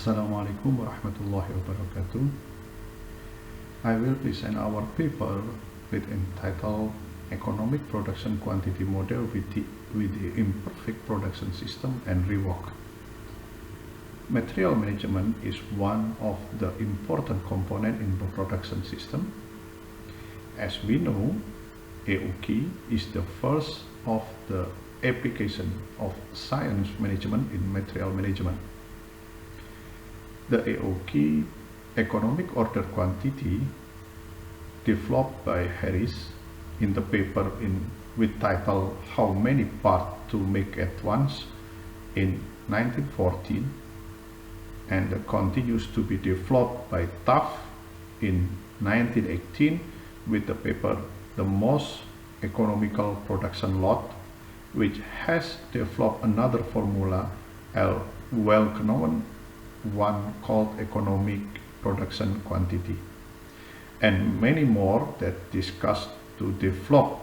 Assalamualaikum warahmatullahi wabarakatuh. I will present our paper with entitled Economic Production Quantity Model with the Imperfect Production System and Rework. Material management is one of the important components in the production system. As we know, EPQ is the first of the application of science management in material management. The EPQ, Economic Order Quantity, developed by Harris in the paper with title How Many Parts to Make at Once in 1914, and continues to be developed by Taft in 1918 with the paper The Most Economical Production Lot, which has developed another formula, a well-known one called economic production quantity, and many more that discuss to develop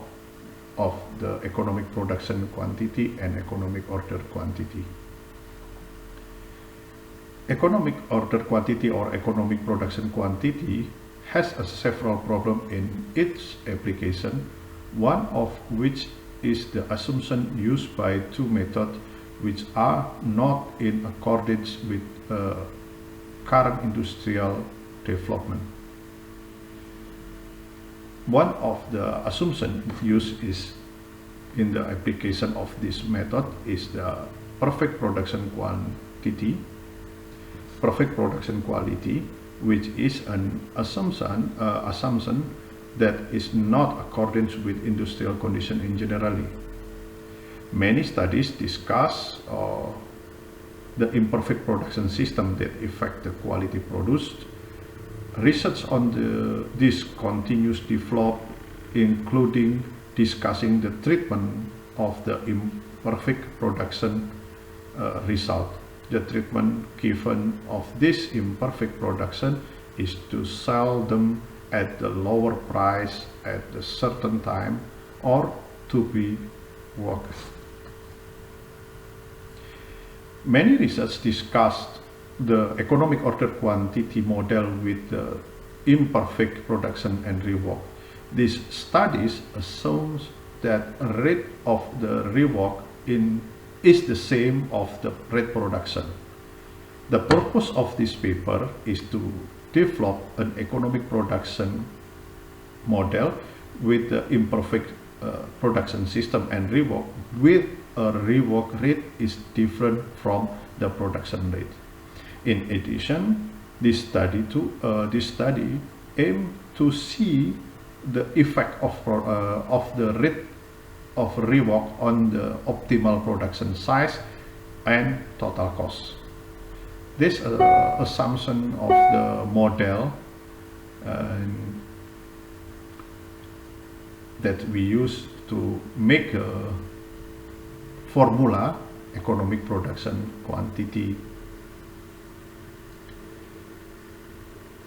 of the economic production quantity and economic order quantity. Economic order quantity or economic production quantity has several problems in its application, one of which is the assumption used by two methods which are not in accordance with current industrial development. One of the assumptions used is in the application of this method is the perfect production quality, which is an assumption that is not accordance with industrial condition in generally. Many studies discuss the imperfect production system that affect the quality produced. Research on this continues develop, including discussing the treatment of the imperfect production result. The treatment given of this imperfect production is to sell them at the lower price at a certain time or to be worked. Many research discussed the economic order quantity model with the imperfect production and rework. These studies assumes that rate of the rework is the same of the rate production. The purpose of this paper is to develop an economic production model with the imperfect production system and rework with a rework rate is different from the production rate. In addition, this study aims to see the effect of the rate of rework on the optimal production size and total cost. This assumption of the model that we use to make a formula economic production quantity.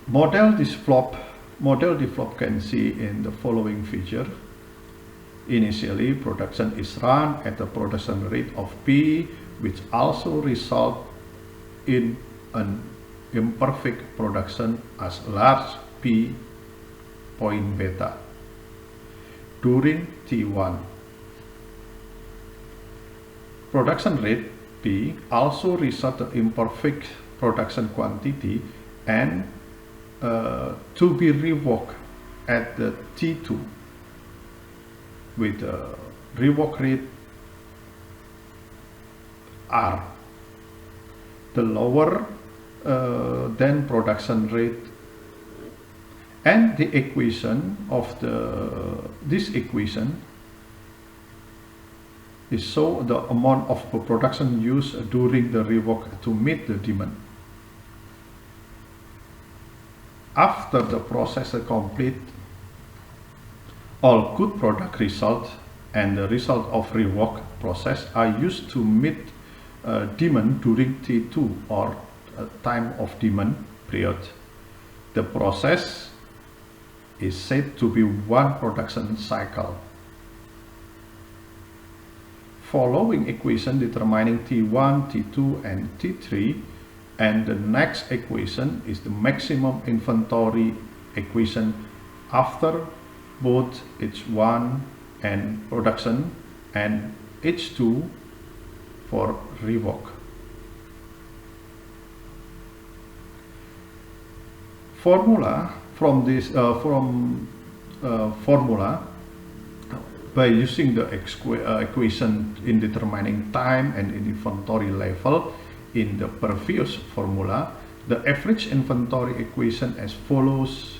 Model develop can see in the following feature. Initially, production is run at a production rate of P, which also result in an imperfect production as large P point beta. During T1, production rate P also result in imperfect production quantity and to be reworked at the T2 with the rework rate R, the lower than production rate, and the equation of this equation is so the amount of production used during the rework to meet the demand. After the process is complete, all good product results and the result of rework process are used to meet demand during T2 or time of demand period. The process is said to be one production cycle. Following equation determining T1, T2, and T3, And the next equation is the maximum inventory equation after both H1 and production and H2 for rework. Formula from this formula, by using the equation in determining time and inventory level in the previous formula, the average inventory equation as follows,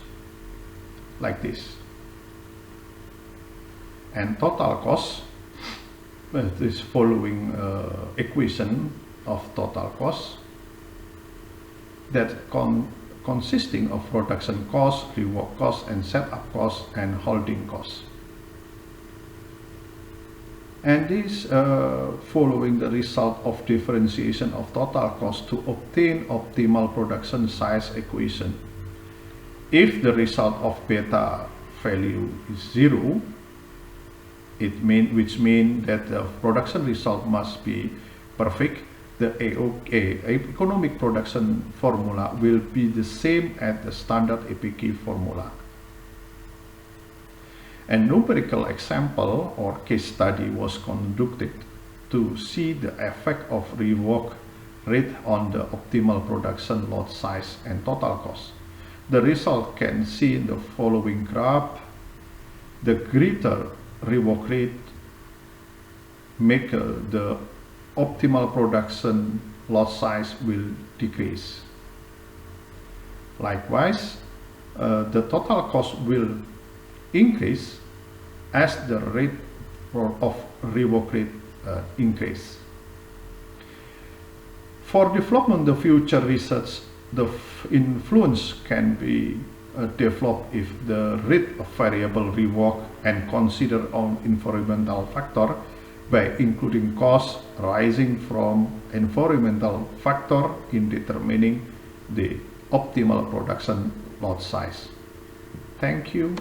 like this. And total cost, this following equation of total cost that consisting of production cost, rework cost, and setup cost, and holding cost. And this following the result of differentiation of total cost to obtain optimal production size equation. If the result of beta value is 0, which means that the production result must be perfect, the economic production formula will be the same as the standard EPQ formula. A numerical example or case study was conducted to see the effect of rework rate on the optimal production lot size and total cost. The result can see in the following graph. The greater rework rate make the optimal production lot size will decrease. Likewise, the total cost will increase as the rate of rework rate increase. For development of future research, the influence can be developed if the rate of variable rework and consider on environmental factor by including costs rising from environmental factor in determining the optimal production lot size. Thank you.